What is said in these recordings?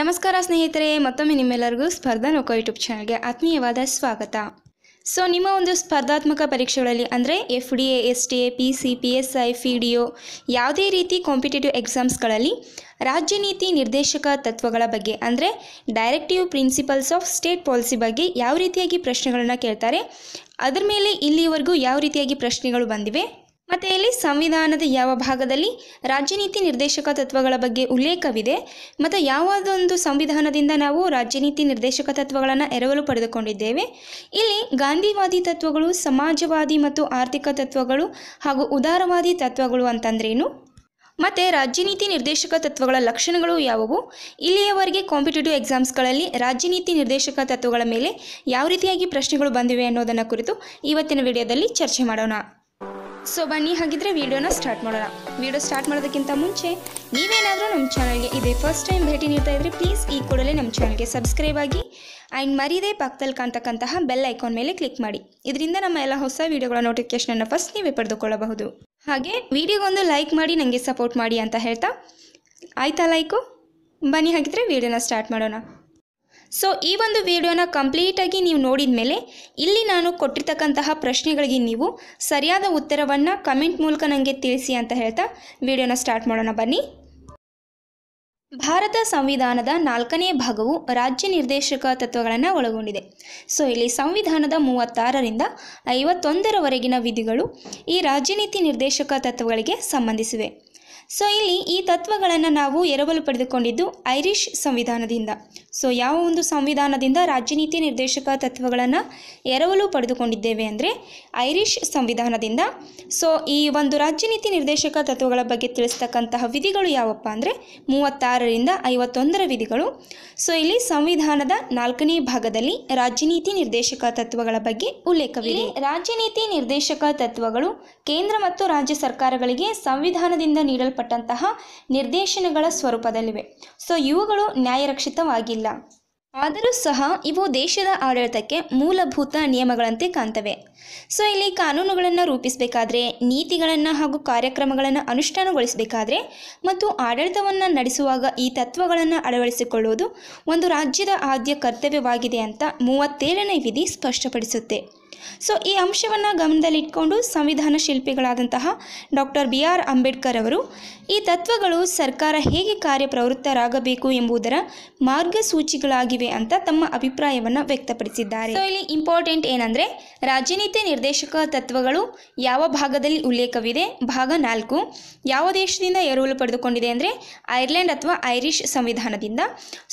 ನಮಸ್ಕಾರ ಸ್ನೇಹಿತರೆ, ಮತ್ತೊಮ್ಮೆ ನಿಮ್ಮೆಲ್ಲರಿಗೂ ಸ್ಪರ್ಧಾ ನೌಕಾ ಯೂಟ್ಯೂಬ್ ಚಾನಲ್ಗೆ ಆತ್ಮೀಯವಾದ ಸ್ವಾಗತ. ನಿಮ್ಮ ಒಂದು ಸ್ಪರ್ಧಾತ್ಮಕ ಪರೀಕ್ಷೆಗಳಲ್ಲಿ ಅಂದರೆ FDA, STA, PC, PSI, FIDO ಯಾವುದೇ ರೀತಿ ಕಾಂಪಿಟೇಟಿವ್ ಎಕ್ಸಾಮ್ಸ್ಗಳಲ್ಲಿ ರಾಜ್ಯ ನೀತಿ ನಿರ್ದೇಶಕ ತತ್ವಗಳ ಬಗ್ಗೆ ಅಂದರೆ directive principles of state policy ಬಗ್ಗೆ ಯಾವ ರೀತಿಯಾಗಿ ಪ್ರಶ್ನೆಗಳನ್ನು ಕೇಳ್ತಾರೆ, ಅದರ ಮೇಲೆ ಇಲ್ಲಿವರೆಗೂ ಯಾವ ರೀತಿಯಾಗಿ ಪ್ರಶ್ನೆಗಳು ಬಂದಿವೆ, ಮತ್ತು ಇಲ್ಲಿ ಸಂವಿಧಾನದ ಯಾವ ಭಾಗದಲ್ಲಿ ರಾಜ್ಯ ನೀತಿ ನಿರ್ದೇಶಕ ತತ್ವಗಳ ಬಗ್ಗೆ ಉಲ್ಲೇಖವಿದೆ ಮತ್ತು ಯಾವುದೊಂದು ಸಂವಿಧಾನದಿಂದ ನಾವು ರಾಜ್ಯ ನೀತಿ ನಿರ್ದೇಶಕ ತತ್ವಗಳನ್ನು ಎರವಲು ಪಡೆದುಕೊಂಡಿದ್ದೇವೆ. ಇಲ್ಲಿ ಗಾಂಧಿವಾದಿ ತತ್ವಗಳು, ಸಮಾಜವಾದಿ ಮತ್ತು ಆರ್ಥಿಕ ತತ್ವಗಳು ಹಾಗೂ ಉದಾರವಾದಿ ತತ್ವಗಳು ಅಂತಂದ್ರೇನು, ಮತ್ತು ರಾಜ್ಯ ನೀತಿ ನಿರ್ದೇಶಕ ತತ್ವಗಳ ಲಕ್ಷಣಗಳು ಯಾವುವು, ಇಲ್ಲಿಯವರೆಗೆ ಕಾಂಪಿಟೇಟಿವ್ ಎಕ್ಸಾಮ್ಸ್ಗಳಲ್ಲಿ ರಾಜ್ಯ ನೀತಿ ನಿರ್ದೇಶಕ ತತ್ವಗಳ ಮೇಲೆ ಯಾವ ರೀತಿಯಾಗಿ ಪ್ರಶ್ನೆಗಳು ಬಂದಿವೆ ಅನ್ನೋದನ್ನು ಕುರಿತು ಇವತ್ತಿನ ವಿಡಿಯೋದಲ್ಲಿ ಚರ್ಚೆ ಮಾಡೋಣ. ಬನ್ನಿ, ಹಾಗಿದ್ರೆ ವಿಡಿಯೋನ ಸ್ಟಾರ್ಟ್ ಮಾಡೋಣ. ವಿಡಿಯೋ ಸ್ಟಾರ್ಟ್ ಮಾಡೋದಕ್ಕಿಂತ ಮುಂಚೆ ನೀವೇನಾದರೂ ನಮ್ಮ ಚಾನಲ್ಗೆ ಇದೇ ಫಸ್ಟ್ ಟೈಮ್ ಭೇಟಿ ನೀಡ್ತಾ ಇದ್ದರೆ ಪ್ಲೀಸ್ ಈ ಕೂಡಲೇ ನಮ್ಮ ಚಾನಲ್ಗೆ ಸಬ್ಸ್ಕ್ರೈಬ್ ಆಗಿ ಆ್ಯಂಡ್ ಮರೀದೇ ಪಕ್ಕದಲ್ಲಿ ಕಾಣ್ತಕ್ಕಂತಹ ಬೆಲ್ ಐಕಾನ್ ಮೇಲೆ ಕ್ಲಿಕ್ ಮಾಡಿ. ಇದರಿಂದ ನಮ್ಮ ಎಲ್ಲ ಹೊಸ ವಿಡಿಯೋಗಳ ನೋಟಿಫಿಕೇಷನನ್ನು ಫಸ್ಟ್ ನೀವೇ ಪಡೆದುಕೊಳ್ಳಬಹುದು. ಹಾಗೆ ವಿಡಿಯೋಗೊಂದು ಲೈಕ್ ಮಾಡಿ ನನಗೆ ಸಪೋರ್ಟ್ ಮಾಡಿ ಅಂತ ಹೇಳ್ತಾ, ಆಯಿತಾ ಲೈಕು? ಬನ್ನಿ, ಹಾಗಿದ್ರೆ ವಿಡಿಯೋನ ಸ್ಟಾರ್ಟ್ ಮಾಡೋಣ. ಈ ಒಂದು ವಿಡಿಯೋನ ಕಂಪ್ಲೀಟಾಗಿ ನೀವು ನೋಡಿದ ಮೇಲೆ ಇಲ್ಲಿ ನಾನು ಕೊಟ್ಟಿರ್ತಕ್ಕಂತಹ ಪ್ರಶ್ನೆಗಳಿಗೆ ನೀವು ಸರಿಯಾದ ಉತ್ತರವನ್ನು ಕಮೆಂಟ್ ಮೂಲಕ ನನಗೆ ತಿಳಿಸಿ ಅಂತ ಹೇಳ್ತಾ ವಿಡಿಯೋನ ಸ್ಟಾರ್ಟ್ ಮಾಡೋಣ. ಬನ್ನಿ. ಭಾರತ ಸಂವಿಧಾನದ 4ನೇ ಭಾಗವು ರಾಜ್ಯ ನಿರ್ದೇಶಕ ತತ್ವಗಳನ್ನು ಒಳಗೊಂಡಿದೆ. ಇಲ್ಲಿ ಸಂವಿಧಾನದ 36ರಿಂದ 51ರವರೆಗಿನ ವಿಧಿಗಳು ಈ ರಾಜ್ಯ ನೀತಿ ನಿರ್ದೇಶಕ ತತ್ವಗಳಿಗೆ ಸಂಬಂಧಿಸಿವೆ. ಇಲ್ಲಿ ಈ ತತ್ವಗಳನ್ನು ನಾವು ಎರವಲು ಪಡೆದುಕೊಂಡಿದ್ದು ಐರಿಷ್ ಸಂವಿಧಾನದಿಂದ. ಯಾವ ಒಂದು ಸಂವಿಧಾನದಿಂದ ರಾಜ್ಯ ನೀತಿ ನಿರ್ದೇಶಕ ತತ್ವಗಳನ್ನು ಎರವಲು ಪಡೆದುಕೊಂಡಿದ್ದೇವೆ ಅಂದರೆ ಐರಿಷ್ ಸಂವಿಧಾನದಿಂದ. ಈ ಒಂದು ರಾಜ್ಯ ನೀತಿ ನಿರ್ದೇಶಕ ತತ್ವಗಳ ಬಗ್ಗೆ ತಿಳಿಸ್ತಕ್ಕಂತಹ ವಿಧಿಗಳು ಯಾವಪ್ಪ ಅಂದರೆ 36ರಿಂದ 51ರ ವಿಧಿಗಳು. ಇಲ್ಲಿ ಸಂವಿಧಾನದ 4ನೇ ಭಾಗದಲ್ಲಿ ರಾಜ್ಯ ನೀತಿ ನಿರ್ದೇಶಕ ತತ್ವಗಳ ಬಗ್ಗೆ ಉಲ್ಲೇಖವಿದೆ. ರಾಜ್ಯ ನೀತಿ ನಿರ್ದೇಶಕ ತತ್ವಗಳು ಕೇಂದ್ರ ಮತ್ತು ರಾಜ್ಯ ಸರ್ಕಾರಗಳಿಗೆ ಸಂವಿಧಾನದಿಂದ ನೀಡಲ್ಪಟ್ಟಂತಹ ನಿರ್ದೇಶನಗಳ ಸ್ವರೂಪದಲ್ಲಿವೆ. ಇವುಗಳು ನ್ಯಾಯರಕ್ಷಿತವಾಗಿಲ್ಲ, ಆದರೂ ಸಹ ಇವು ದೇಶದ ಆಡಳಿತಕ್ಕೆ ಮೂಲಭೂತ ನಿಯಮಗಳಂತೆ ಕಾಣ್ತವೆ. ಇಲ್ಲಿ ಕಾನೂನುಗಳನ್ನು ರೂಪಿಸಬೇಕಾದ್ರೆ, ನೀತಿಗಳನ್ನು ಹಾಗೂ ಕಾರ್ಯಕ್ರಮಗಳನ್ನು ಅನುಷ್ಠಾನಗೊಳಿಸಬೇಕಾದ್ರೆ ಮತ್ತು ಆಡಳಿತವನ್ನು ನಡೆಸುವಾಗ ಈ ತತ್ವಗಳನ್ನು ಅಳವಡಿಸಿಕೊಳ್ಳುವುದು ಒಂದು ರಾಜ್ಯದ ಆದ್ಯ ಕರ್ತವ್ಯವಾಗಿದೆ ಅಂತ 37ನೇ ವಿಧಿ ಸ್ಪಷ್ಟಪಡಿಸುತ್ತೆ. ಈ ಅಂಶವನ್ನು ಗಮನದಲ್ಲಿಟ್ಕೊಂಡು ಸಂವಿಧಾನ ಶಿಲ್ಪಿಗಳಾದಂತಹ ಡಾಕ್ಟರ್ BR ಅಂಬೇಡ್ಕರ್ ಅವರು ಈ ತತ್ವಗಳು ಸರ್ಕಾರ ಹೇಗೆ ಕಾರ್ಯಪ್ರವೃತ್ತರಾಗಬೇಕು ಎಂಬುದರ ಮಾರ್ಗಸೂಚಿಗಳಾಗಿವೆ ಅಂತ ತಮ್ಮ ಅಭಿಪ್ರಾಯವನ್ನು ವ್ಯಕ್ತಪಡಿಸಿದ್ದಾರೆ. ಇಲ್ಲಿ ಇಂಪಾರ್ಟೆಂಟ್ ಏನಂದರೆ ರಾಜ್ಯನೀತಿ ನಿರ್ದೇಶಕ ತತ್ವಗಳು ಯಾವ ಭಾಗದಲ್ಲಿ ಉಲ್ಲೇಖವಿದೆ, ಭಾಗ 4 ಯಾವ ದೇಶದಿಂದ ಎರವಲು ಪಡೆದುಕೊಂಡಿದೆ ಅಂದರೆ ಐರ್ಲೆಂಡ್ ಅಥವಾ ಐರಿಷ್ ಸಂವಿಧಾನದಿಂದ.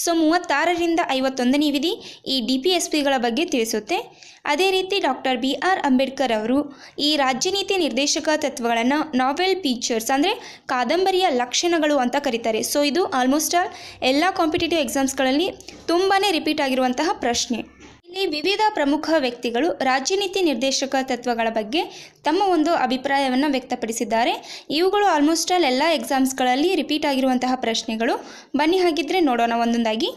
36ರಿಂದ 51ನೇ ವಿಧಿ ಈ DPSPಗಳ ಬಗ್ಗೆ ತಿಳಿಸುತ್ತೆ. ಅದೇ ರೀತಿ ಡಾಕ್ಟರ್ BR ಅಂಬೇಡ್ಕರ್ ಅವರು ಈ ರಾಜ್ಯ ನೀತಿ ನಿರ್ದೇಶಕ ತತ್ವಗಳನ್ನು ನಾವೆಲ್ ಫೀಚರ್ಸ್ ಅಂದರೆ ಕಾದಂಬರಿಯ ಲಕ್ಷಣಗಳು ಅಂತ ಕರೀತಾರೆ. ಇದು ಆಲ್ಮೋಸ್ಟ್ ಆಲ್ ಎಲ್ಲ ಕಾಂಪಿಟೇಟಿವ್ ಎಕ್ಸಾಮ್ಸ್ಗಳಲ್ಲಿ ತುಂಬಾ ರಿಪೀಟ್ ಆಗಿರುವಂತಹ ಪ್ರಶ್ನೆ. ಇಲ್ಲಿ ವಿವಿಧ ಪ್ರಮುಖ ವ್ಯಕ್ತಿಗಳು ರಾಜ್ಯ ನೀತಿ ನಿರ್ದೇಶಕ ತತ್ವಗಳ ಬಗ್ಗೆ ತಮ್ಮ ಒಂದು ಅಭಿಪ್ರಾಯವನ್ನು ವ್ಯಕ್ತಪಡಿಸಿದ್ದಾರೆ. ಇವುಗಳು ಆಲ್ಮೋಸ್ಟ್ ಆಲ್ ಎಲ್ಲ ಎಕ್ಸಾಮ್ಸ್ಗಳಲ್ಲಿ ರಿಪೀಟ್ ಆಗಿರುವಂತಹ ಪ್ರಶ್ನೆಗಳು. ಬನ್ನಿ, ಹಾಗಿದ್ರೆ ನೋಡೋಣ ಒಂದೊಂದಾಗಿ.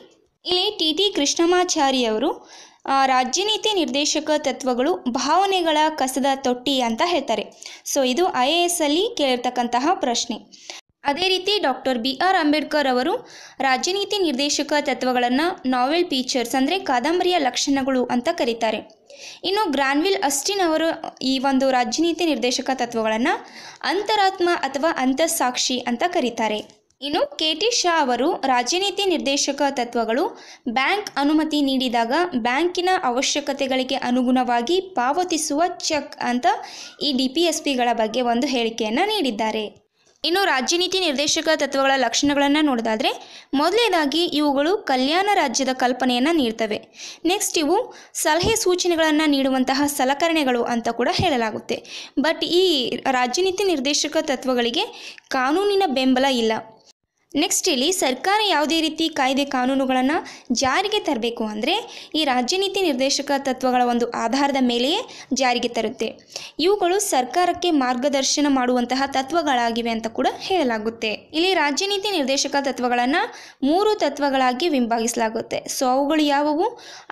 ಇಲ್ಲಿ TT ಕೃಷ್ಣಮಾಚಾರಿ ಅವರು ರಾಜ್ಯ ನೀತಿ ನಿರ್ದೇಶಕ ತತ್ವಗಳು ಭಾವನೆಗಳ ಕಸದ ತೊಟ್ಟಿ ಅಂತ ಹೇಳ್ತಾರೆ. ಇದು IAS ಅಲ್ಲಿ ಕೇಳಿರ್ತಕ್ಕಂತಹ ಪ್ರಶ್ನೆ. ಅದೇ ರೀತಿ ಡಾಕ್ಟರ್ BR ಅಂಬೇಡ್ಕರ್ ಅವರು ರಾಜ್ಯ ನೀತಿ ನಿರ್ದೇಶಕ ತತ್ವಗಳನ್ನು ನಾವೆಲ್ ಫೀಚರ್ಸ್ ಅಂದರೆ ಕಾದಂಬರಿಯ ಲಕ್ಷಣಗಳು ಅಂತ ಕರೀತಾರೆ. ಇನ್ನು ಗ್ರಾನ್ವಿಲ್ ಅಸ್ಟಿನ್ ಅವರು ಈ ಒಂದು ರಾಜ್ಯ ನೀತಿ ನಿರ್ದೇಶಕ ತತ್ವಗಳನ್ನು ಅಂತರಾತ್ಮ ಅಥವಾ ಅಂತಃಸಾಕ್ಷಿ ಅಂತ ಕರೀತಾರೆ. ಇನ್ನು KT ಶಾ ಅವರು ರಾಜ್ಯ ನೀತಿ ನಿರ್ದೇಶಕ ತತ್ವಗಳು ಬ್ಯಾಂಕ್ ಅನುಮತಿ ನೀಡಿದಾಗ ಬ್ಯಾಂಕಿನ ಅವಶ್ಯಕತೆಗಳಿಗೆ ಅನುಗುಣವಾಗಿ ಪಾವತಿಸುವ ಚೆಕ್ ಅಂತ ಈ DPSPಗಳ ಬಗ್ಗೆ ಒಂದು ಹೇಳಿಕೆಯನ್ನು ನೀಡಿದ್ದಾರೆ. ಇನ್ನು ರಾಜ್ಯ ನೀತಿ ನಿರ್ದೇಶಕ ತತ್ವಗಳ ಲಕ್ಷಣಗಳನ್ನು ನೋಡೋದಾದರೆ ಮೊದಲನೇದಾಗಿ ಇವುಗಳು ಕಲ್ಯಾಣ ರಾಜ್ಯದ ಕಲ್ಪನೆಯನ್ನು ನೀಡ್ತವೆ. ನೆಕ್ಸ್ಟ್ ಇವು ಸಲಹೆ ಸೂಚನೆಗಳನ್ನು ನೀಡುವಂತಹ ಸಲಕರಣೆಗಳು ಅಂತ ಕೂಡ ಹೇಳಲಾಗುತ್ತೆ. ಬಟ್ ಈ ರಾಜ್ಯ ನೀತಿ ನಿರ್ದೇಶಕ ತತ್ವಗಳಿಗೆ ಕಾನೂನಿನ ಬೆಂಬಲ ಇಲ್ಲ. ನೆಕ್ಸ್ಟ್ ಇಲ್ಲಿ ಸರ್ಕಾರ ಯಾವುದೇ ರೀತಿ ಕಾಯ್ದೆ ಕಾನೂನುಗಳನ್ನು ಜಾರಿಗೆ ತರಬೇಕು ಅಂದರೆ ಈ ರಾಜ್ಯ ನೀತಿ ನಿರ್ದೇಶಕ ತತ್ವಗಳ ಒಂದು ಆಧಾರದ ಮೇಲೆಯೇ ಜಾರಿಗೆ ತರುತ್ತೆ. ಇವುಗಳು ಸರ್ಕಾರಕ್ಕೆ ಮಾರ್ಗದರ್ಶನ ಮಾಡುವಂತಹ ತತ್ವಗಳಾಗಿವೆ ಅಂತ ಕೂಡ ಹೇಳಲಾಗುತ್ತೆ. ಇಲ್ಲಿ ರಾಜ್ಯ ನೀತಿ ನಿರ್ದೇಶಕ ತತ್ವಗಳನ್ನು 3 ತತ್ವಗಳಾಗಿ ವಿಭಾಗಿಸಲಾಗುತ್ತೆ. ಅವುಗಳು ಯಾವುವು,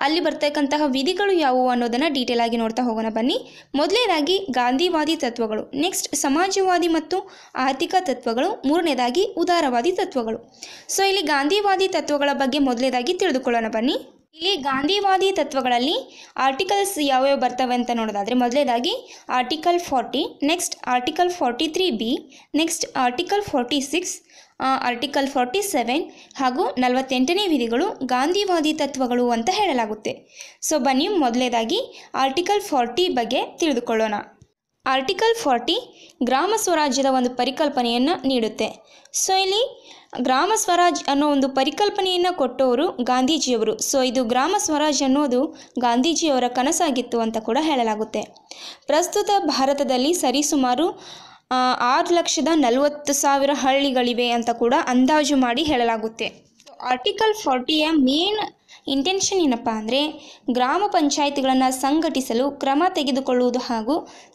ಅಲ್ಲಿ ಬರ್ತಕ್ಕಂತಹ ವಿಧಿಗಳು ಯಾವುವು ಅನ್ನೋದನ್ನು ಡೀಟೇಲ್ ಆಗಿ ನೋಡ್ತಾ ಹೋಗೋಣ ಬನ್ನಿ. ಮೊದಲನೇದಾಗಿ ಗಾಂಧಿವಾದಿ ತತ್ವಗಳು, ನೆಕ್ಸ್ಟ್ ಸಮಾಜವಾದಿ ಮತ್ತು ಆರ್ಥಿಕ ತತ್ವಗಳು, ಮೂರನೇದಾಗಿ ಉದಾರವಾದಿ ತತ್ವ. ತತ್ವಗಳು. ಸೊ ಇಲ್ಲಿ ಗಾಂಧಿವಾದಿ ತತ್ವಗಳ ಬಗ್ಗೆ ಮೊದಲೇದಾಗಿ ತಿಳಿದುಕೊಳ್ಳೋಣ ಬನ್ನಿ. ಇಲ್ಲಿ ಗಾಂಧಿವಾದಿ ತತ್ವಗಳಲ್ಲಿ ಆರ್ಟಿಕಲ್ಸ್ ಯಾವ್ಯಾವ ಬರ್ತವೆ ಅಂತ ನೋಡೋದಾದರೆ ಮೊದಲೇದಾಗಿ article 40, next article 43B, next article 46, article 47 ಹಾಗೂ 48ನೇ ವಿಧಿಗಳು ಗಾಂಧಿವಾದಿ ತತ್ವಗಳು ಅಂತ ಹೇಳಲಾಗುತ್ತೆ. ಸೊ ಬನ್ನಿ ಮೊದಲೇದಾಗಿ ಆರ್ಟಿಕಲ್ 40 ಬಗ್ಗೆ ತಿಳಿದುಕೊಳ್ಳೋಣ. ಆರ್ಟಿಕಲ್ 40 ಗ್ರಾಮ ಸ್ವರಾಜ್ಯದ ಒಂದು ಪರಿಕಲ್ಪನೆಯನ್ನು ನೀಡುತ್ತೆ. ಸೊ ಇಲ್ಲಿ ಗ್ರಾಮ ಸ್ವರಾಜ್ ಅನ್ನೋ ಒಂದು ಪರಿಕಲ್ಪನೆಯನ್ನು ಕೊಟ್ಟವರು ಗಾಂಧೀಜಿಯವರು. ಸೊ ಇದು ಗ್ರಾಮ ಸ್ವರಾಜ್ ಅನ್ನೋದು ಗಾಂಧೀಜಿಯವರ ಕನಸಾಗಿತ್ತು ಅಂತ ಕೂಡ ಹೇಳಲಾಗುತ್ತೆ. ಪ್ರಸ್ತುತ ಭಾರತದಲ್ಲಿ ಸರಿಸುಮಾರು 6,40,000 ಹಳ್ಳಿಗಳಿವೆ ಅಂತ ಕೂಡ ಅಂದಾಜು ಮಾಡಿ ಹೇಳಲಾಗುತ್ತೆ. ಆರ್ಟಿಕಲ್ 40ಯ ಮೇನ್ ಇಂಟೆನ್ಷನ್ ಏನಪ್ಪ ಅಂದರೆ ಗ್ರಾಮ ಪಂಚಾಯಿತಿಗಳನ್ನು ಸಂಘಟಿಸಲು ಕ್ರಮ ತೆಗೆದುಕೊಳ್ಳುವುದು ಹಾಗೂ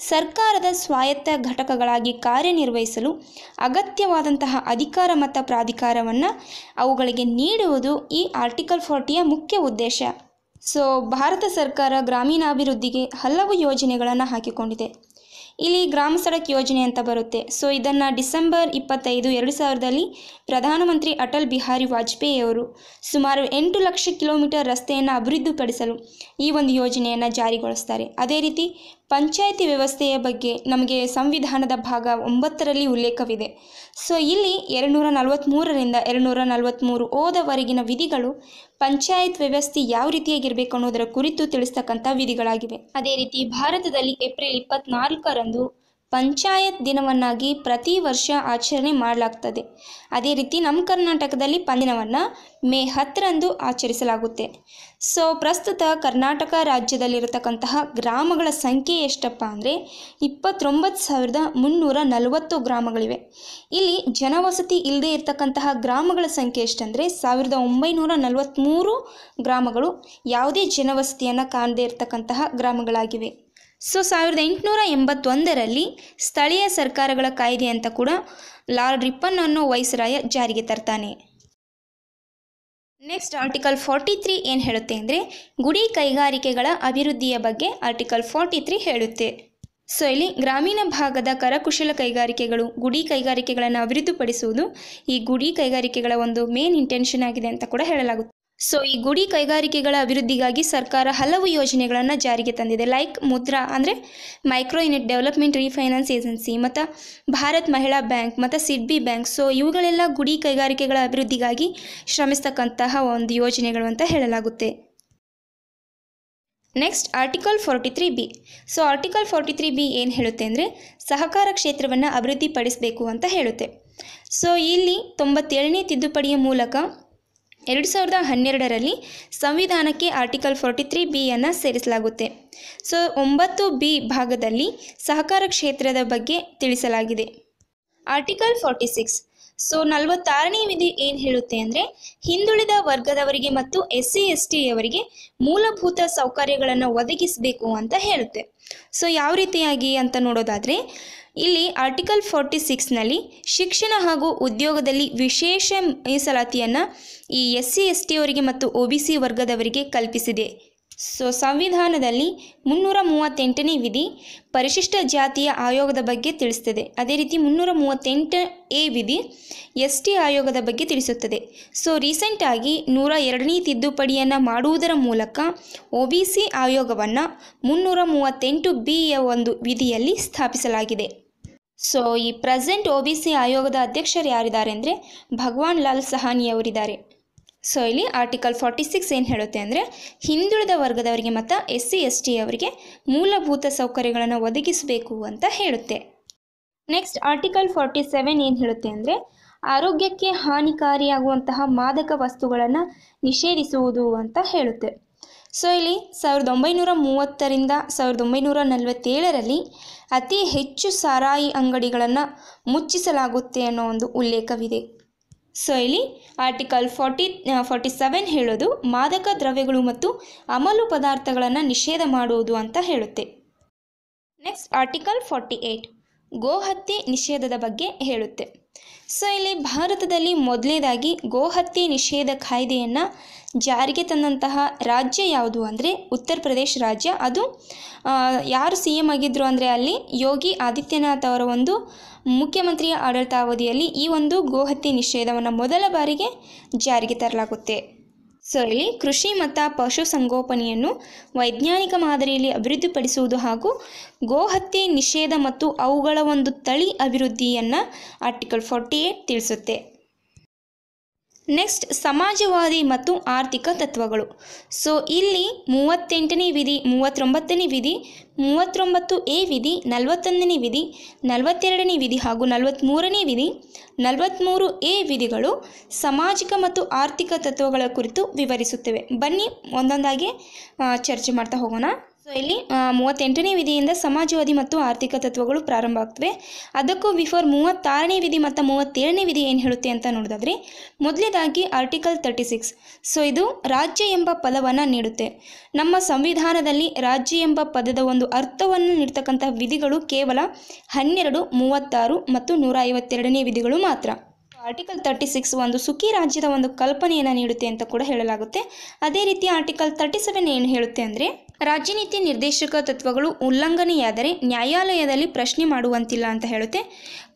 ಸರ್ಕಾರದ ಸ್ವಾಯತ್ತ ಘಟಕಗಳಾಗಿ ಕಾರ್ಯನಿರ್ವಹಿಸಲು ಅಗತ್ಯವಾದಂತಹ ಅಧಿಕಾರ ಮತ್ತು ಪ್ರಾಧಿಕಾರವನ್ನು ಅವುಗಳಿಗೆ ನೀಡುವುದು ಈ ಆರ್ಟಿಕಲ್ 40ಯ ಮುಖ್ಯ ಉದ್ದೇಶ. ಸೊ ಭಾರತ ಸರ್ಕಾರ ಗ್ರಾಮೀಣಾಭಿವೃದ್ಧಿಗೆ ಹಲವು ಯೋಜನೆಗಳನ್ನು ಹಾಕಿಕೊಂಡಿದೆ. ಇಲ್ಲಿ ಗ್ರಾಮ ಸಡಕ್ ಯೋಜನೆ ಅಂತ ಬರುತ್ತೆ. ಸೊ ಇದನ್ನು ಡಿಸೆಂಬರ್ 25, 2000ರಲ್ಲಿ ಪ್ರಧಾನಮಂತ್ರಿ ಅಟಲ್ ಬಿಹಾರಿ ವಾಜಪೇಯಿ ಅವರು ಸುಮಾರು 8 ಲಕ್ಷ ಕಿಲೋಮೀಟರ್ ರಸ್ತೆಯನ್ನು ಅಭಿವೃದ್ಧಿಪಡಿಸಲು ಈ ಒಂದು ಯೋಜನೆಯನ್ನು ಜಾರಿಗೊಳಿಸ್ತಾರೆ. ಅದೇ ರೀತಿ ಪಂಚಾಯಿತಿ ವ್ಯವಸ್ಥೆಯ ಬಗ್ಗೆ ನಮಗೆ ಸಂವಿಧಾನದ ಭಾಗ 9ರಲ್ಲಿ ಉಲ್ಲೇಖವಿದೆ. ಸೊ ಇಲ್ಲಿ 243ರಿಂದ 243 ವಿಧಿಗಳು ಪಂಚಾಯತ್ ವ್ಯವಸ್ಥೆ ಯಾವ ರೀತಿಯಾಗಿರಬೇಕು ಅನ್ನೋದರ ಕುರಿತು ತಿಳಿಸ್ತಕ್ಕಂಥ ವಿಧಿಗಳಾಗಿವೆ. ಅದೇ ರೀತಿ ಭಾರತದಲ್ಲಿ ಏಪ್ರಿಲ್ 24ರಂದು ಪಂಚಾಯತ್ ದಿನವನ್ನಾಗಿ ಪ್ರತಿ ವರ್ಷ ಆಚರಣೆ ಮಾಡಲಾಗ್ತದೆ. ಅದೇ ರೀತಿ ನಮ್ಮ ಕರ್ನಾಟಕದಲ್ಲಿ ದಿನವನ್ನು ಮೇ 10ರಂದು ಆಚರಿಸಲಾಗುತ್ತೆ. ಸೊ ಪ್ರಸ್ತುತ ಕರ್ನಾಟಕ ರಾಜ್ಯದಲ್ಲಿರತಕ್ಕಂತಹ ಗ್ರಾಮಗಳ ಸಂಖ್ಯೆ ಎಷ್ಟಪ್ಪ ಅಂದರೆ 29,340 ಗ್ರಾಮಗಳಿವೆ. ಇಲ್ಲಿ ಜನವಸತಿ ಇಲ್ಲದೆ ಇರತಕ್ಕಂತಹ ಗ್ರಾಮಗಳ ಸಂಖ್ಯೆ ಎಷ್ಟಂದರೆ 1943 ಗ್ರಾಮಗಳು ಯಾವುದೇ ಜನವಸತಿಯನ್ನು ಕಾಣದೇ ಇರತಕ್ಕಂತಹ ಗ್ರಾಮಗಳಾಗಿವೆ. ಸೊ 1881ರಲ್ಲಿ ಸ್ಥಳೀಯ ಸರ್ಕಾರಗಳ ಕಾಯ್ದೆ ಅಂತ ಕೂಡ ಲಾರ್ಡ್ ರಿಪ್ಪನ್ ಅನ್ನೋ ವೈಸ್ರಾಯ ಜಾರಿಗೆ ತರ್ತಾನೆ. ನೆಕ್ಸ್ಟ್ ಆರ್ಟಿಕಲ್ 43 ಏನು ಹೇಳುತ್ತೆ ಅಂದರೆ ಗುಡಿ ಕೈಗಾರಿಕೆಗಳ ಅಭಿವೃದ್ಧಿಯ ಬಗ್ಗೆ ಆರ್ಟಿಕಲ್ 43 ಹೇಳುತ್ತೆ. ಸೊ ಇಲ್ಲಿ ಗ್ರಾಮೀಣ ಭಾಗದ ಕರಕುಶಲ ಕೈಗಾರಿಕೆಗಳು, ಗುಡಿ ಕೈಗಾರಿಕೆಗಳನ್ನು ಅಭಿವೃದ್ಧಿಪಡಿಸುವುದು ಈ ಗುಡಿ ಕೈಗಾರಿಕೆಗಳ ಒಂದು ಮೇನ್ ಇಂಟೆನ್ಷನ್ ಆಗಿದೆ ಅಂತ ಕೂಡ ಹೇಳಲಾಗುತ್ತೆ. ಸೊ ಈ ಗುಡಿ ಕೈಗಾರಿಕೆಗಳ ಅಭಿವೃದ್ಧಿಗಾಗಿ ಸರ್ಕಾರ ಹಲವು ಯೋಜನೆಗಳನ್ನು ಜಾರಿಗೆ ತಂದಿದೆ. ಲೈಕ್ ಮುದ್ರಾ ಅಂದರೆ micro unit development refinance agency, ಮತ್ತು ಭಾರತ್ ಮಹಿಳಾ ಬ್ಯಾಂಕ್ ಮತ್ತು ಸಿಡ್ಬಿ ಬ್ಯಾಂಕ್. ಸೊ ಇವುಗಳೆಲ್ಲ ಗುಡಿ ಕೈಗಾರಿಕೆಗಳ ಅಭಿವೃದ್ಧಿಗಾಗಿ ಶ್ರಮಿಸ್ತಕ್ಕಂತಹ ಒಂದು ಯೋಜನೆಗಳು ಅಂತ ಹೇಳಲಾಗುತ್ತೆ. Next article 43B. So article 43B ಏನು ಹೇಳುತ್ತೆ ಅಂದರೆ ಸಹಕಾರ ಕ್ಷೇತ್ರವನ್ನು ಅಭಿವೃದ್ಧಿಪಡಿಸಬೇಕು ಅಂತ ಹೇಳುತ್ತೆ. ಸೊ ಇಲ್ಲಿ 97ನೇ ತಿದ್ದುಪಡಿಯ ಮೂಲಕ 2012ರಲ್ಲಿ ಸಂವಿಧಾನಕ್ಕೆ ಆರ್ಟಿಕಲ್ 43Bಯನ್ನು ಸೇರಿಸಲಾಗುತ್ತೆ. ಸೊ 9B ಭಾಗದಲ್ಲಿ ಸಹಕಾರ ಕ್ಷೇತ್ರದ ಬಗ್ಗೆ ತಿಳಿಸಲಾಗಿದೆ. ಆರ್ಟಿಕಲ್ 46. ಸೊ 46ನೇ ವಿಧಿ ಏನು ಹೇಳುತ್ತೆ ಅಂದರೆ ಹಿಂದುಳಿದ ವರ್ಗದವರಿಗೆ ಮತ್ತು SC/ST ಯವರಿಗೆ ಮೂಲಭೂತ ಸೌಕರ್ಯಗಳನ್ನು ಒದಗಿಸಬೇಕು ಅಂತ ಹೇಳುತ್ತೆ. ಸೊ ಯಾವ ರೀತಿಯಾಗಿ ಅಂತ ನೋಡೋದಾದರೆ ಇಲ್ಲಿ ಆರ್ಟಿಕಲ್ 46ನಲ್ಲಿ ಶಿಕ್ಷಣ ಹಾಗೂ ಉದ್ಯೋಗದಲ್ಲಿ ವಿಶೇಷ ಮೀಸಲಾತಿಯನ್ನು ಈ SC/ST ಅವರಿಗೆ ಮತ್ತು OBC ವರ್ಗದವರಿಗೆ ಕಲ್ಪಿಸಿದೆ. ಸೊ ಸಂವಿಧಾನದಲ್ಲಿ 338ನೇ ವಿಧಿ ಪರಿಶಿಷ್ಟ ಜಾತಿಯ ಆಯೋಗದ ಬಗ್ಗೆ ತಿಳಿಸ್ತದೆ. ಅದೇ ರೀತಿ 338A ವಿಧಿ ST ಆಯೋಗದ ಬಗ್ಗೆ ತಿಳಿಸುತ್ತದೆ. ಸೊ ರೀಸೆಂಟಾಗಿ 102ನೇ ತಿದ್ದುಪಡಿಯನ್ನು ಮಾಡುವುದರ ಮೂಲಕ OBC ಆಯೋಗವನ್ನು 338Bಯ ಒಂದು ವಿಧಿಯಲ್ಲಿ ಸ್ಥಾಪಿಸಲಾಗಿದೆ. ಸೊ ಈ ಪ್ರೆಸೆಂಟ್ OBC ಆಯೋಗದ ಅಧ್ಯಕ್ಷರು ಯಾರಿದ್ದಾರೆ ಅಂದರೆ ಭಗವಾನ್ ಲಾಲ್ ಸಹಾನಿ ಅವರಿದ್ದಾರೆ. ಸೊ ಇಲ್ಲಿ ಆರ್ಟಿಕಲ್ 46 ಏನು ಹೇಳುತ್ತೆ ಅಂದರೆ ಹಿಂದುಳಿದ ವರ್ಗದವರಿಗೆ ಮತ್ತು SC/ST ಅವರಿಗೆ ಮೂಲಭೂತ ಸೌಕರ್ಯಗಳನ್ನು ಒದಗಿಸಬೇಕು ಅಂತ ಹೇಳುತ್ತೆ. ನೆಕ್ಸ್ಟ್ ಆರ್ಟಿಕಲ್ 47 ಏನು ಹೇಳುತ್ತೆ ಅಂದರೆ ಆರೋಗ್ಯಕ್ಕೆ ಹಾನಿಕಾರಿಯಾಗುವಂತಹ ಮಾದಕ ವಸ್ತುಗಳನ್ನು ನಿಷೇಧಿಸುವುದು ಅಂತ ಹೇಳುತ್ತೆ. ಸೊ ಇಲ್ಲಿ 1930ರಿಂದ 1947ರಲ್ಲಿ ಅತಿ ಹೆಚ್ಚು ಸಾರಾಯಿ ಅಂಗಡಿಗಳನ್ನು ಮುಚ್ಚಿಸಲಾಗುತ್ತೆ ಅನ್ನೋ ಒಂದು ಉಲ್ಲೇಖವಿದೆ. ಸೊ ಇಲ್ಲಿ ಆರ್ಟಿಕಲ್ 47 ಹೇಳೋದು ಮಾದಕ ದ್ರವ್ಯಗಳು ಮತ್ತು ಅಮಲು ಪದಾರ್ಥಗಳನ್ನು ನಿಷೇಧ ಮಾಡುವುದು ಅಂತ ಹೇಳುತ್ತೆ. ನೆಕ್ಸ್ಟ್ ಆರ್ಟಿಕಲ್ 48 ಗೋಹತ್ಯೆ ನಿಷೇಧದ ಬಗ್ಗೆ ಹೇಳುತ್ತೆ. ಸೊ ಇಲ್ಲಿ ಭಾರತದಲ್ಲಿ ಮೊದಲನೇದಾಗಿ ಗೋಹತ್ಯೆ ನಿಷೇಧ ಕಾಯ್ದೆಯನ್ನು ಜಾರಿಗೆ ತಂದಂತಹ ರಾಜ್ಯ ಯಾವುದು ಅಂದರೆ ಉತ್ತರ ಪ್ರದೇಶ ರಾಜ್ಯ. ಅದು ಯಾರು CM ಆಗಿದ್ದರು ಅಂದರೆ ಅಲ್ಲಿ ಯೋಗಿ ಆದಿತ್ಯನಾಥ್ ಅವರ ಒಂದು ಮುಖ್ಯಮಂತ್ರಿಯ ಆಡಳಿತಾವಧಿಯಲ್ಲಿ ಈ ಒಂದು ಗೋಹತ್ಯೆ ನಿಷೇಧವನ್ನು ಮೊದಲ ಬಾರಿಗೆ ಜಾರಿಗೆ ತರಲಾಗುತ್ತೆ. ಸೊ ಇಲ್ಲಿ ಕೃಷಿ ಮತ್ತು ಪಶುಸಂಗೋಪನೆಯನ್ನು ವೈಜ್ಞಾನಿಕ ಮಾದರಿಯಲ್ಲಿ ಅಭಿವೃದ್ಧಿಪಡಿಸುವುದು ಹಾಗೂ ಗೋಹತ್ಯೆ ನಿಷೇಧ ಮತ್ತು ಅವುಗಳ ಒಂದು ತಳಿ ಅಭಿವೃದ್ಧಿಯನ್ನು ಆರ್ಟಿಕಲ್ 48 ತಿಳಿಸುತ್ತೆ. ನೆಕ್ಸ್ಟ್ ಸಮಾಜವಾದಿ ಮತ್ತು ಆರ್ಥಿಕ ತತ್ವಗಳು. ಸೊ ಇಲ್ಲಿ 38ನೇ ವಿಧಿ, 39ನೇ ವಿಧಿ, 39A ವಿಧಿ, 41ನೇ ವಿಧಿ, 42ನೇ ವಿಧಿ ಹಾಗೂ 43ನೇ ವಿಧಿ, 43A ವಿಧಿಗಳು ಸಾಮಾಜಿಕ ಮತ್ತು ಆರ್ಥಿಕ ತತ್ವಗಳ ಕುರಿತು ವಿವರಿಸುತ್ತವೆ. ಬನ್ನಿ ಒಂದೊಂದಾಗಿ ಚರ್ಚೆ ಮಾಡ್ತಾ ಹೋಗೋಣ. ಸೊ ಇಲ್ಲಿ 38ನೇ ವಿಧಿಯಿಂದ ಸಮಾಜವಾದಿ ಮತ್ತು ಆರ್ಥಿಕ ತತ್ವಗಳು ಪ್ರಾರಂಭ ಆಗ್ತವೆ. ಅದಕ್ಕೂ ಬಿಫೋರ್ 36ನೇ ವಿಧಿ ಮತ್ತು 37ನೇ ವಿಧಿ ಏನು ಹೇಳುತ್ತೆ ಅಂತ ನೋಡಿದ್ರೆ, ಮೊದಲೇದಾಗಿ ಆರ್ಟಿಕಲ್ 36. ಸೊ ಇದು ರಾಜ್ಯ ಎಂಬ ಪದವನ್ನು ನೀಡುತ್ತೆ. ನಮ್ಮ ಸಂವಿಧಾನದಲ್ಲಿ ರಾಜ್ಯ ಎಂಬ ಪದದ ಒಂದು ಅರ್ಥವನ್ನು ನೀಡ್ತಕ್ಕಂಥ ವಿಧಿಗಳು ಕೇವಲ 12, 36 ಮತ್ತು 152ನೇ ವಿಧಿಗಳು ಮಾತ್ರ. ಆರ್ಟಿಕಲ್ 36 ಒಂದು ಸುಖಿ ರಾಜ್ಯದ ಒಂದು ಕಲ್ಪನೆಯನ್ನು ನೀಡುತ್ತೆ ಅಂತ ಕೂಡ ಹೇಳಲಾಗುತ್ತೆ. ಅದೇ ರೀತಿ ಆರ್ಟಿಕಲ್ 37 ಏನು ಹೇಳುತ್ತೆ ಅಂದರೆ, ರಾಜ್ಯನೀತಿ ನಿರ್ದೇಶಕ ತತ್ವಗಳು ಉಲ್ಲಂಘನೆಯಾದರೆ ನ್ಯಾಯಾಲಯದಲ್ಲಿ ಪ್ರಶ್ನೆ ಮಾಡುವಂತಿಲ್ಲ ಅಂತ ಹೇಳುತ್ತೆ.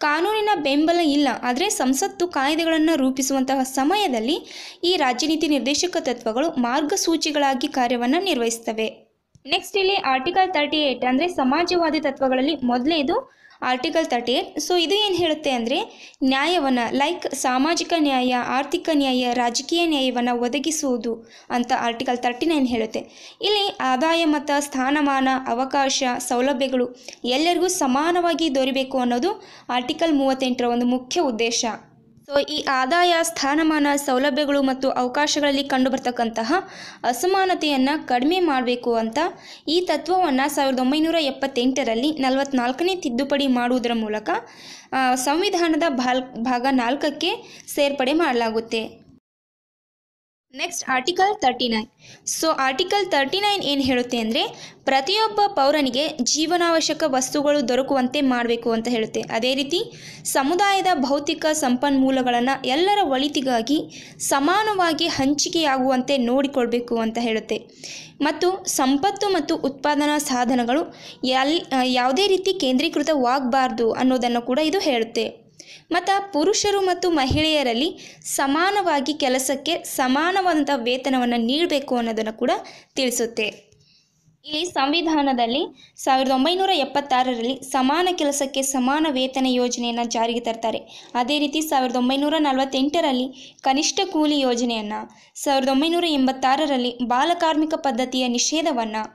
ಕಾನೂನಿನ ಬೆಂಬಲ ಇಲ್ಲ, ಆದರೆ ಸಂಸತ್ತು ಕಾಯ್ದೆಗಳನ್ನು ರೂಪಿಸುವಂತಹ ಸಮಯದಲ್ಲಿ ಈ ರಾಜ್ಯನೀತಿ ನಿರ್ದೇಶಕ ತತ್ವಗಳು ಮಾರ್ಗಸೂಚಿಗಳಾಗಿ ಕಾರ್ಯವನ್ನು ನಿರ್ವಹಿಸ್ತವೆ. ನೆಕ್ಸ್ಟ್ ಇಲ್ಲಿ ಆರ್ಟಿಕಲ್ 38 ಅಂದರೆ ಸಮಾಜವಾದಿ ತತ್ವಗಳಲ್ಲಿ ಮೊದಲೇದು ಆರ್ಟಿಕಲ್ 38. ಸೊ ಇದು ಏನು ಹೇಳುತ್ತೆ ಅಂದರೆ, ನ್ಯಾಯವನ್ನು ಲೈಕ್ ಸಾಮಾಜಿಕ ನ್ಯಾಯ, ಆರ್ಥಿಕ ನ್ಯಾಯ, ರಾಜಕೀಯ ನ್ಯಾಯವನ್ನು ಒದಗಿಸುವುದು ಅಂತ ಆರ್ಟಿಕಲ್ 39 ಹೇಳುತ್ತೆ. ಇಲ್ಲಿ ಆದಾಯ ಮತ್ತು ಸ್ಥಾನಮಾನ, ಅವಕಾಶ, ಸೌಲಭ್ಯಗಳು ಎಲ್ಲರಿಗೂ ಸಮಾನವಾಗಿ ದೊರೆಯಬೇಕು ಅನ್ನೋದು ಆರ್ಟಿಕಲ್ 38ರ ಒಂದು ಮುಖ್ಯ ಉದ್ದೇಶ. ಸೊ ಈ ಆದಾಯ, ಸ್ಥಾನಮಾನ, ಸೌಲಭ್ಯಗಳು ಮತ್ತು ಅವಕಾಶಗಳಲ್ಲಿ ಕಂಡುಬರ್ತಕ್ಕಂತಹ ಅಸಮಾನತೆಯನ್ನು ಕಡಿಮೆ ಮಾಡಬೇಕು ಅಂತ ಈ ತತ್ವವನ್ನು 1978ರಲ್ಲಿ 44ನೇ ತಿದ್ದುಪಡಿ ಮಾಡುವುದರ ಮೂಲಕ ಸಂವಿಧಾನದ ಭಾಗ 4ಕ್ಕೆ ಸೇರ್ಪಡೆ ಮಾಡಲಾಗುತ್ತೆ. Next article 39. ಸೊ ಆರ್ಟಿಕಲ್ 39 ಏನು ಹೇಳುತ್ತೆ ಅಂದರೆ, ಪ್ರತಿಯೊಬ್ಬ ಪೌರನಿಗೆ ಜೀವನಾವಶ್ಯಕ ವಸ್ತುಗಳು ದೊರಕುವಂತೆ ಮಾಡಬೇಕು ಅಂತ ಹೇಳುತ್ತೆ. ಅದೇ ರೀತಿ ಸಮುದಾಯದ ಭೌತಿಕ ಸಂಪನ್ಮೂಲಗಳನ್ನು ಎಲ್ಲರ ಒಳಿತಿಗಾಗಿ ಸಮಾನವಾಗಿ ಹಂಚಿಕೆಯಾಗುವಂತೆ ನೋಡಿಕೊಳ್ಬೇಕು ಅಂತ ಹೇಳುತ್ತೆ. ಮತ್ತು ಸಂಪತ್ತು ಮತ್ತು ಉತ್ಪಾದನಾ ಸಾಧನಗಳು ಯಾವುದೇ ರೀತಿ ಕೇಂದ್ರೀಕೃತವಾಗಬಾರ್ದು ಅನ್ನೋದನ್ನು ಕೂಡ ಇದು ಹೇಳುತ್ತೆ. ಮತ್ತು ಪುರುಷರು ಮತ್ತು ಮಹಿಳೆಯರಲ್ಲಿ ಸಮಾನವಾಗಿ ಕೆಲಸಕ್ಕೆ ಸಮಾನವಾದಂಥ ವೇತನವನ್ನು ನೀಡಬೇಕು ಅನ್ನೋದನ್ನು ಕೂಡ ತಿಳಿಸುತ್ತೆ. ಇಲ್ಲಿ ಸಂವಿಧಾನದಲ್ಲಿ 1976ರಲ್ಲಿ ಸಮಾನ ಕೆಲಸಕ್ಕೆ ಸಮಾನ ವೇತನ ಯೋಜನೆಯನ್ನು ಜಾರಿಗೆ ತರ್ತಾರೆ. ಅದೇ ರೀತಿ 1948ರಲ್ಲಿ ಕನಿಷ್ಠ ಕೂಲಿ ಯೋಜನೆಯನ್ನು, 1986ರಲ್ಲಿ ಬಾಲಕಾರ್ಮಿಕ ಪದ್ಧತಿಯ ನಿಷೇಧವನ್ನು,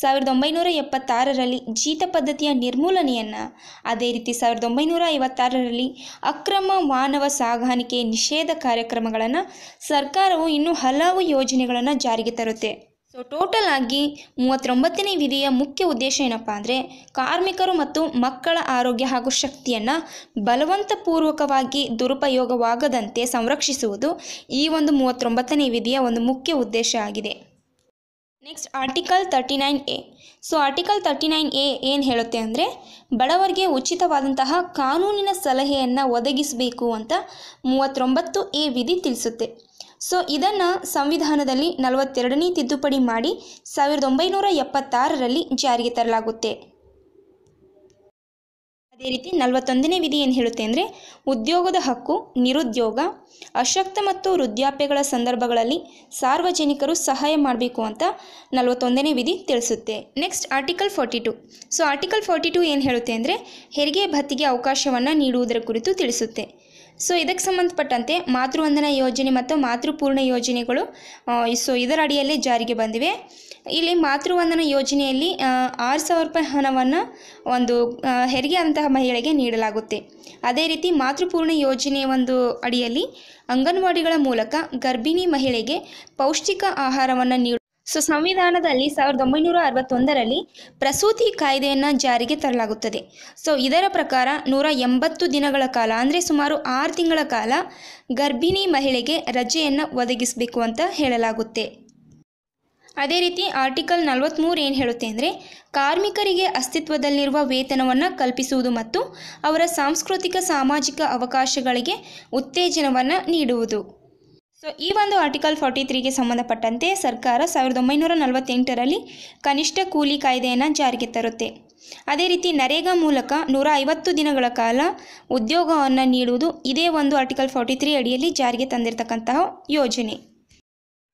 1976ರಲ್ಲಿ ಜೀತ ಪದ್ಧತಿಯ ನಿರ್ಮೂಲನೆಯನ್ನು, ಅದೇ ರೀತಿ 1956ರಲ್ಲಿ ಅಕ್ರಮ ಮಾನವ ಸಾಗಾಣಿಕೆ ನಿಷೇಧ ಕಾರ್ಯಕ್ರಮಗಳನ್ನು ಸರ್ಕಾರವು ಇನ್ನೂ ಹಲವು ಯೋಜನೆಗಳನ್ನು ಜಾರಿಗೆ ತರುತ್ತೆ. ಸೊ ಟೋಟಲ್ ಆಗಿ 39ನೇ ವಿಧಿಯ ಮುಖ್ಯ ಉದ್ದೇಶ ಏನಪ್ಪ ಅಂದರೆ, ಕಾರ್ಮಿಕರು ಮತ್ತು ಮಕ್ಕಳ ಆರೋಗ್ಯ ಹಾಗೂ ಶಕ್ತಿಯನ್ನು ಬಲವಂತಪೂರ್ವಕವಾಗಿ ದುರುಪಯೋಗವಾಗದಂತೆ ಸಂರಕ್ಷಿಸುವುದು ಈ ಒಂದು 39ನೇ ವಿಧಿಯ ಒಂದು ಮುಖ್ಯ ಉದ್ದೇಶ ಆಗಿದೆ. Next article 39A. So article 39A ಏನು ಹೇಳುತ್ತೆ ಅಂದರೆ, ಬಡವರಿಗೆ ಉಚಿತವಾದಂತಹ ಕಾನೂನಿನ ಸಲಹೆಯನ್ನು ಒದಗಿಸಬೇಕು ಅಂತ 39A ವಿಧಿ ತಿಳಿಸುತ್ತೆ. ಸೊ ಇದನ್ನು ಸಂವಿಧಾನದಲ್ಲಿ 42ನೇ ತಿದ್ದುಪಡಿ ಮಾಡಿ 1976ರಲ್ಲಿ ಜಾರಿಗೆ ತರಲಾಗುತ್ತೆ. ಅದೇ ರೀತಿ 41ನೇ ವಿಧಿ ಏನು ಹೇಳುತ್ತೆ ಅಂದರೆ, ಉದ್ಯೋಗದ ಹಕ್ಕು, ನಿರುದ್ಯೋಗ, ಅಶಕ್ತ ಮತ್ತು ವೃದ್ಧಾಪ್ಯಗಳ ಸಂದರ್ಭಗಳಲ್ಲಿ ಸಾರ್ವಜನಿಕರು ಸಹಾಯ ಮಾಡಬೇಕು ಅಂತ 41ನೇ ವಿಧಿ ತಿಳಿಸುತ್ತೆ. Next article 42. ಸೊ ಆರ್ಟಿಕಲ್ 42 ಏನು ಹೇಳುತ್ತೆ ಅಂದರೆ, ಹೆರಿಗೆ ಭತ್ಯೆಗೆ ಅವಕಾಶವನ್ನು ನೀಡುವುದರ ಕುರಿತು ತಿಳಿಸುತ್ತೆ. ಸೊ ಇದಕ್ಕೆ ಸಂಬಂಧಪಟ್ಟಂತೆ ಮಾತೃವಂದನಾ ಯೋಜನೆ ಮತ್ತು ಮಾತೃಪೂರ್ಣ ಯೋಜನೆಗಳು ಸೊ ಇದರ ಅಡಿಯಲ್ಲೇ ಜಾರಿಗೆ ಬಂದಿವೆ. ಇಲ್ಲಿ ಮಾತೃವಂದನಾ ಯೋಜನೆಯಲ್ಲಿ 6,000 ರೂಪಾಯಿ ಹಣವನ್ನು ಒಂದು ಹೆರಿಗೆ ಅಂತಹ ಮಹಿಳೆಗೆ ನೀಡಲಾಗುತ್ತೆ. ಅದೇ ರೀತಿ ಮಾತೃಪೂರ್ಣ ಯೋಜನೆಯ ಒಂದು ಅಡಿಯಲ್ಲಿ ಅಂಗನವಾಡಿಗಳ ಮೂಲಕ ಗರ್ಭಿಣಿ ಮಹಿಳೆಗೆ ಪೌಷ್ಟಿಕ ಆಹಾರವನ್ನು ನೀಡು. ಸೊ ಸಂವಿಧಾನದಲ್ಲಿ 1961ರಲ್ಲಿ ಪ್ರಸೂತಿ ಕಾಯ್ದೆಯನ್ನು ಜಾರಿಗೆ ತರಲಾಗುತ್ತದೆ. ಸೊ ಇದರ ಪ್ರಕಾರ 180 ದಿನಗಳ ಕಾಲ ಅಂದರೆ ಸುಮಾರು 6 ತಿಂಗಳ ಕಾಲ ಗರ್ಭಿಣಿ ಮಹಿಳೆಗೆ ರಜೆಯನ್ನು ಒದಗಿಸಬೇಕು ಅಂತ ಹೇಳಲಾಗುತ್ತೆ. ಅದೇ ರೀತಿ ಆರ್ಟಿಕಲ್ 43 ಏನು ಹೇಳುತ್ತೆ ಅಂದರೆ ಕಾರ್ಮಿಕರಿಗೆ ಅಸ್ತಿತ್ವದಲ್ಲಿರುವ ವೇತನವನ್ನು ಕಲ್ಪಿಸುವುದು ಮತ್ತು ಅವರ ಸಾಂಸ್ಕೃತಿಕ ಸಾಮಾಜಿಕ ಅವಕಾಶಗಳಿಗೆ ಉತ್ತೇಜನವನ್ನು ನೀಡುವುದು. ಸೊ ಈ ಒಂದು ಆರ್ಟಿಕಲ್ 43ಗೆ ಸಂಬಂಧಪಟ್ಟಂತೆ ಸರ್ಕಾರ 1948ರಲ್ಲಿ ಕನಿಷ್ಠ ಕೂಲಿ ಕಾಯ್ದೆಯನ್ನು ಜಾರಿಗೆ ತರುತ್ತೆ. ಅದೇ ರೀತಿ ನರೇಗಾ ಮೂಲಕ 150 ದಿನಗಳ ಕಾಲ ಉದ್ಯೋಗವನ್ನು ನೀಡುವುದು ಇದೇ ಒಂದು ಆರ್ಟಿಕಲ್ 43 ಅಡಿಯಲ್ಲಿ ಜಾರಿಗೆ ತಂದಿರತಕ್ಕಂತಹ ಯೋಜನೆ.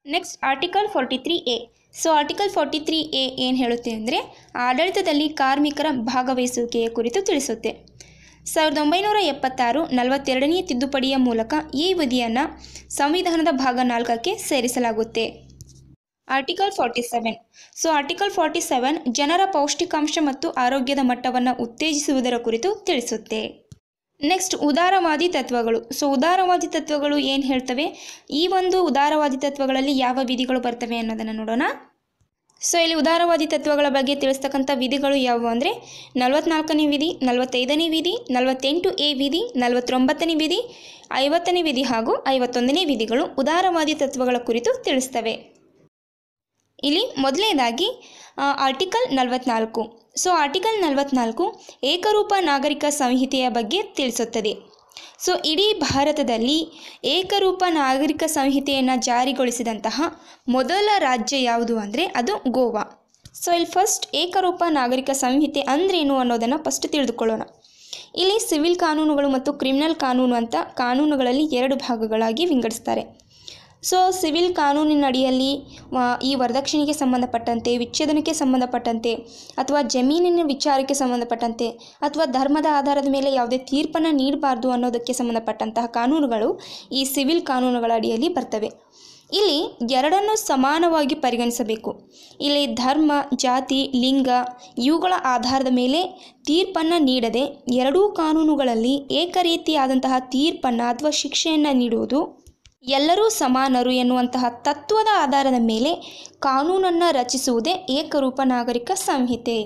Next article 43A. So article 43A ಏನು ಹೇಳುತ್ತೆ ಅಂದರೆ ಆಡಳಿತದಲ್ಲಿ ಕಾರ್ಮಿಕರ ಭಾಗವಹಿಸುವಿಕೆಯ ಕುರಿತು ತಿಳಿಸುತ್ತೆ. 1976 42ನೇ ತಿದ್ದುಪಡಿಯ ಮೂಲಕ ಈ ವಿಧಿಯನ್ನು ಸಂವಿಧಾನದ ಭಾಗ 4ಕ್ಕೆ ಸೇರಿಸಲಾಗುತ್ತೆ. ಆರ್ಟಿಕಲ್ 47. ಸೊ ಆರ್ಟಿಕಲ್ 47 ಜನರ ಪೌಷ್ಟಿಕಾಂಶ ಮತ್ತು ಆರೋಗ್ಯದ ಮಟ್ಟವನ್ನು ಉತ್ತೇಜಿಸುವುದರ ಕುರಿತು ತಿಳಿಸುತ್ತೆ. ನೆಕ್ಸ್ಟ್ ಉದಾರವಾದಿ ತತ್ವಗಳು. ಸೊ ಉದಾರವಾದಿ ತತ್ವಗಳು ಏನು ಹೇಳ್ತವೆ, ಈ ಒಂದು ಉದಾರವಾದಿ ತತ್ವಗಳಲ್ಲಿ ಯಾವ ವಿಧಿಗಳು ಬರ್ತವೆ ಅನ್ನೋದನ್ನು ನೋಡೋಣ. ಸೊ ಇಲ್ಲಿ ಉದಾರವಾದಿ ತತ್ವಗಳ ಬಗ್ಗೆ ತಿಳಿಸ್ತಕ್ಕಂಥ ವಿಧಿಗಳು ಯಾವುವು ಅಂದರೆ 44ನೇ ವಿಧಿ, 45ನೇ ವಿಧಿ, 48A ವಿಧಿ, 49ನೇ ವಿಧಿ, 50ನೇ ವಿಧಿ ಹಾಗೂ 51ನೇ ವಿಧಿಗಳು ಉದಾರವಾದಿ ತತ್ವಗಳ ಕುರಿತು ತಿಳಿಸ್ತವೆ. ಇಲ್ಲಿ ಮೊದಲನೇದಾಗಿ ಆರ್ಟಿಕಲ್ 44. ಸೊ ಆರ್ಟಿಕಲ್ 44 ಏಕರೂಪ ನಾಗರಿಕ ಸಂಹಿತೆಯ ಬಗ್ಗೆ ತಿಳಿಸುತ್ತದೆ. ಸೊ ಇಡೀ ಭಾರತದಲ್ಲಿ ಏಕರೂಪ ನಾಗರಿಕ ಸಂಹಿತೆಯನ್ನು ಜಾರಿಗೊಳಿಸಿದಂತಹ ಮೊದಲ ರಾಜ್ಯ ಯಾವುದು ಅಂದರೆ ಅದು ಗೋವಾ. ಸೊ ಇಲ್ಲಿ ಫಸ್ಟ್ ಏಕರೂಪ ನಾಗರಿಕ ಸಂಹಿತೆ ಅಂದ್ರೇನು ಅನ್ನೋದನ್ನು ಫಸ್ಟ್ ತಿಳಿದುಕೊಳ್ಳೋಣ. ಇಲ್ಲಿ ಸಿವಿಲ್ ಕಾನೂನುಗಳು ಮತ್ತು ಕ್ರಿಮಿನಲ್ ಕಾನೂನು ಅಂತ ಕಾನೂನುಗಳಲ್ಲಿ 2 ಭಾಗಗಳಾಗಿ ವಿಂಗಡಿಸ್ತಾರೆ. ಸೊ ಸಿವಿಲ್ ಕಾನೂನಿನ ಅಡಿಯಲ್ಲಿ ಈ ವರದಕ್ಷಿಣೆಗೆ ಸಂಬಂಧಪಟ್ಟಂತೆ, ವಿಚ್ಛೇದನಕ್ಕೆ ಸಂಬಂಧಪಟ್ಟಂತೆ ಅಥವಾ ಜಮೀನಿನ ವಿಚಾರಕ್ಕೆ ಸಂಬಂಧಪಟ್ಟಂತೆ ಅಥವಾ ಧರ್ಮದ ಆಧಾರದ ಮೇಲೆ ಯಾವುದೇ ತೀರ್ಪನ್ನು ನೀಡಬಾರ್ದು ಅನ್ನೋದಕ್ಕೆ ಸಂಬಂಧಪಟ್ಟಂತಹ ಕಾನೂನುಗಳು ಈ ಸಿವಿಲ್ ಕಾನೂನುಗಳ ಅಡಿಯಲ್ಲಿ ಬರ್ತವೆ. ಇಲ್ಲಿ ಎರಡನ್ನೂ ಸಮಾನವಾಗಿ ಪರಿಗಣಿಸಬೇಕು. ಇಲ್ಲಿ ಧರ್ಮ, ಜಾತಿ, ಲಿಂಗ ಇವುಗಳ ಆಧಾರದ ಮೇಲೆ ತೀರ್ಪನ್ನು ನೀಡದೆ ಎರಡೂ ಕಾನೂನುಗಳಲ್ಲಿ ಏಕರೀತಿಯಾದಂತಹ ತೀರ್ಪನ್ನು ಅಥವಾ ಶಿಕ್ಷೆಯನ್ನು ನೀಡುವುದು, ಎಲ್ಲರೂ ಸಮಾನರು ಎನ್ನುವಂತಹ ತತ್ವದ ಆಧಾರದ ಮೇಲೆ ಕಾನೂನನ್ನು ರಚಿಸುವುದೇ ಏಕರೂಪ ನಾಗರಿಕ ಸಂಹಿತೆ.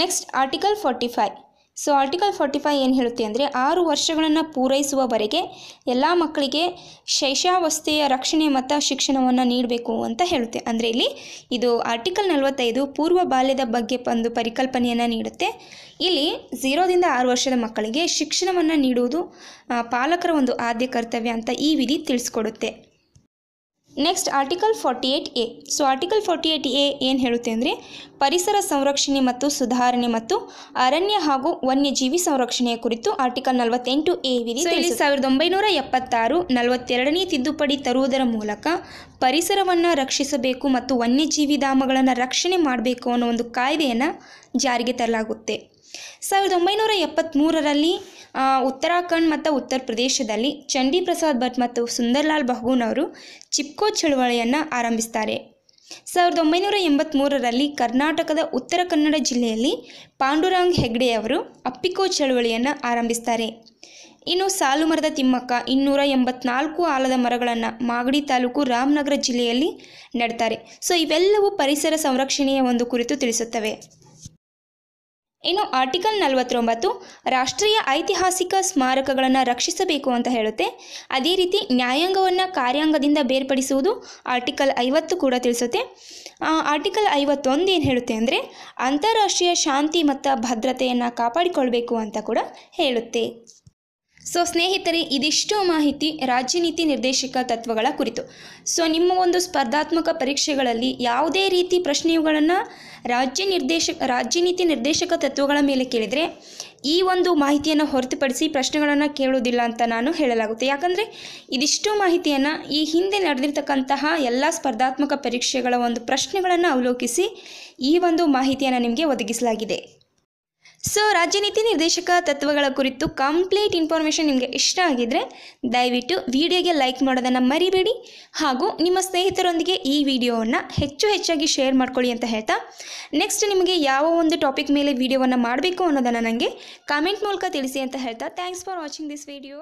Next article 45. ಸೊ ಆರ್ಟಿಕಲ್ 45 ಏನು ಹೇಳುತ್ತೆ ಅಂದರೆ 6 ವರ್ಷಗಳನ್ನು ಪೂರೈಸುವವರೆಗೆ ಎಲ್ಲ ಮಕ್ಕಳಿಗೆ ಶೈಶವಾವಸ್ಥೆಯ ರಕ್ಷಣೆ ಮತ್ತು ಶಿಕ್ಷಣವನ್ನು ನೀಡಬೇಕು ಅಂತ ಹೇಳುತ್ತೆ. ಅಂದರೆ ಇಲ್ಲಿ ಇದು ಆರ್ಟಿಕಲ್ 45 ಪೂರ್ವ ಬಾಲ್ಯದ ಬಗ್ಗೆ ಒಂದು ಪರಿಕಲ್ಪನೆಯನ್ನು ನೀಡುತ್ತೆ. ಇಲ್ಲಿ 0ರಿಂದ 6 ವರ್ಷದ ಮಕ್ಕಳಿಗೆ ಶಿಕ್ಷಣವನ್ನು ನೀಡುವುದು ಪಾಲಕರ ಒಂದು ಆದ್ಯ ಕರ್ತವ್ಯ ಅಂತ ಈ ವಿಧಿ ತಿಳಿಸ್ಕೊಡುತ್ತೆ. Next article 48A. So article 48A ಏನು ಹೇಳುತ್ತೆ ಅಂದರೆ ಪರಿಸರ ಸಂರಕ್ಷಣೆ ಮತ್ತು ಸುಧಾರಣೆ ಮತ್ತು ಅರಣ್ಯ ಹಾಗೂ ವನ್ಯಜೀವಿ ಸಂರಕ್ಷಣೆಯ ಕುರಿತು ಆರ್ಟಿಕಲ್ 48A ವಿಧಿ. 1976 42ನೇ ತಿದ್ದುಪಡಿ ತರುವುದರ ಮೂಲಕ ಪರಿಸರವನ್ನು ರಕ್ಷಿಸಬೇಕು ಮತ್ತು ವನ್ಯಜೀವಿ ಧಾಮಗಳನ್ನು ರಕ್ಷಣೆ ಮಾಡಬೇಕು ಅನ್ನೋ ಒಂದು ಕಾಯ್ದೆಯನ್ನು ಜಾರಿಗೆ ತರಲಾಗುತ್ತೆ. 1973ರಲ್ಲಿ ಉತ್ತರಾಖಂಡ್ ಮತ್ತು ಉತ್ತರ ಪ್ರದೇಶದಲ್ಲಿ ಚಂಡಿ ಪ್ರಸಾದ್ ಭಟ್ ಮತ್ತು ಸುಂದರ್ಲಾಲ್ ಬಹುಗುನ್ ಅವರು ಚಿಪ್ಕೋ ಚಳುವಳಿಯನ್ನು ಆರಂಭಿಸ್ತಾರೆ. 1983ರಲ್ಲಿ ಕರ್ನಾಟಕದ ಉತ್ತರ ಕನ್ನಡ ಜಿಲ್ಲೆಯಲ್ಲಿ ಪಾಂಡುರಂಗ್ ಹೆಗ್ಡೆ ಅವರು ಅಪ್ಪಿಕೋ ಚಳುವಳಿಯನ್ನು ಆರಂಭಿಸ್ತಾರೆ. ಇನ್ನು ಸಾಲುಮರದ ತಿಮ್ಮಕ್ಕ 284 ಆಲದ ಮರಗಳನ್ನು ಮಾಗಡಿ ತಾಲೂಕು ರಾಮನಗರ ಜಿಲ್ಲೆಯಲ್ಲಿ ನೆಡ್ತಾರೆ. ಸೊ ಇವೆಲ್ಲವೂ ಪರಿಸರ ಸಂರಕ್ಷಣೆಯ ಒಂದು ಕುರಿತು ತಿಳಿಸುತ್ತವೆ. ಇನ್ನು ಆರ್ಟಿಕಲ್ 49 ರಾಷ್ಟ್ರೀಯ ಐತಿಹಾಸಿಕ ಸ್ಮಾರಕಗಳನ್ನು ರಕ್ಷಿಸಬೇಕು ಅಂತ ಹೇಳುತ್ತೆ. ಅದೇ ರೀತಿ ನ್ಯಾಯಾಂಗವನ್ನು ಕಾರ್ಯಾಂಗದಿಂದ ಬೇರ್ಪಡಿಸುವುದು ಆರ್ಟಿಕಲ್ 50 ಕೂಡ ತಿಳಿಸುತ್ತೆ. ಆರ್ಟಿಕಲ್ 51 ಏನು ಹೇಳುತ್ತೆ ಅಂದರೆ ಅಂತಾರಾಷ್ಟ್ರೀಯ ಶಾಂತಿ ಮತ್ತು ಭದ್ರತೆಯನ್ನು ಕಾಪಾಡಿಕೊಳ್ಬೇಕು ಅಂತ ಕೂಡ ಹೇಳುತ್ತೆ. ಸೊ ಸ್ನೇಹಿತರೆ, ಇದಿಷ್ಟು ಮಾಹಿತಿ ರಾಜ್ಯ ನೀತಿ ನಿರ್ದೇಶಕ ತತ್ವಗಳ ಕುರಿತು. ಸೊ ನಿಮ್ಮ ಒಂದು ಸ್ಪರ್ಧಾತ್ಮಕ ಪರೀಕ್ಷೆಗಳಲ್ಲಿ ಯಾವುದೇ ರೀತಿ ಪ್ರಶ್ನೆಗಳನ್ನು ರಾಜ್ಯ ನೀತಿ ನಿರ್ದೇಶಕ ತತ್ವಗಳ ಮೇಲೆ ಕೇಳಿದರೆ ಈ ಒಂದು ಮಾಹಿತಿಯನ್ನು ಹೊರತುಪಡಿಸಿ ಪ್ರಶ್ನೆಗಳನ್ನು ಕೇಳುವುದಿಲ್ಲ ಅಂತ ನಾನು ಹೇಳಲಾಗುತ್ತೆ. ಯಾಕಂದರೆ ಇದಿಷ್ಟು ಮಾಹಿತಿಯನ್ನು ಈ ಹಿಂದೆ ನಡೆದಿರ್ತಕ್ಕಂತಹ ಎಲ್ಲ ಸ್ಪರ್ಧಾತ್ಮಕ ಪರೀಕ್ಷೆಗಳ ಒಂದು ಪ್ರಶ್ನೆಗಳನ್ನು ಅವಲೋಕಿಸಿ ಈ ಒಂದು ಮಾಹಿತಿಯನ್ನು ನಿಮಗೆ ಒದಗಿಸಲಾಗಿದೆ. ಸೊ ರಾಜ್ಯ ನೀತಿ ನಿರ್ದೇಶಕ ತತ್ವಗಳ ಕುರಿತು ಕಂಪ್ಲೀಟ್ ಇನ್ಫಾರ್ಮೇಷನ್ ನಿಮಗೆ ಇಷ್ಟ ಆಗಿದ್ದರೆ ದಯವಿಟ್ಟು ವಿಡಿಯೋಗೆ ಲೈಕ್ ಮಾಡೋದನ್ನು ಮರಿಬೇಡಿ ಹಾಗೂ ನಿಮ್ಮ ಸ್ನೇಹಿತರೊಂದಿಗೆ ಈ ವಿಡಿಯೋವನ್ನು ಹೆಚ್ಚಾಗಿ ಶೇರ್ ಮಾಡ್ಕೊಳ್ಳಿ ಅಂತ ಹೇಳ್ತಾ ನೆಕ್ಸ್ಟ್ ನಿಮಗೆ ಯಾವ ಒಂದು ಟಾಪಿಕ್ ಮೇಲೆ ವಿಡಿಯೋವನ್ನು ಮಾಡಬೇಕು ಅನ್ನೋದನ್ನು ನನಗೆ ಕಾಮೆಂಟ್ ಮೂಲಕ ತಿಳಿಸಿ ಅಂತ ಹೇಳ್ತಾ thanks for watching this video.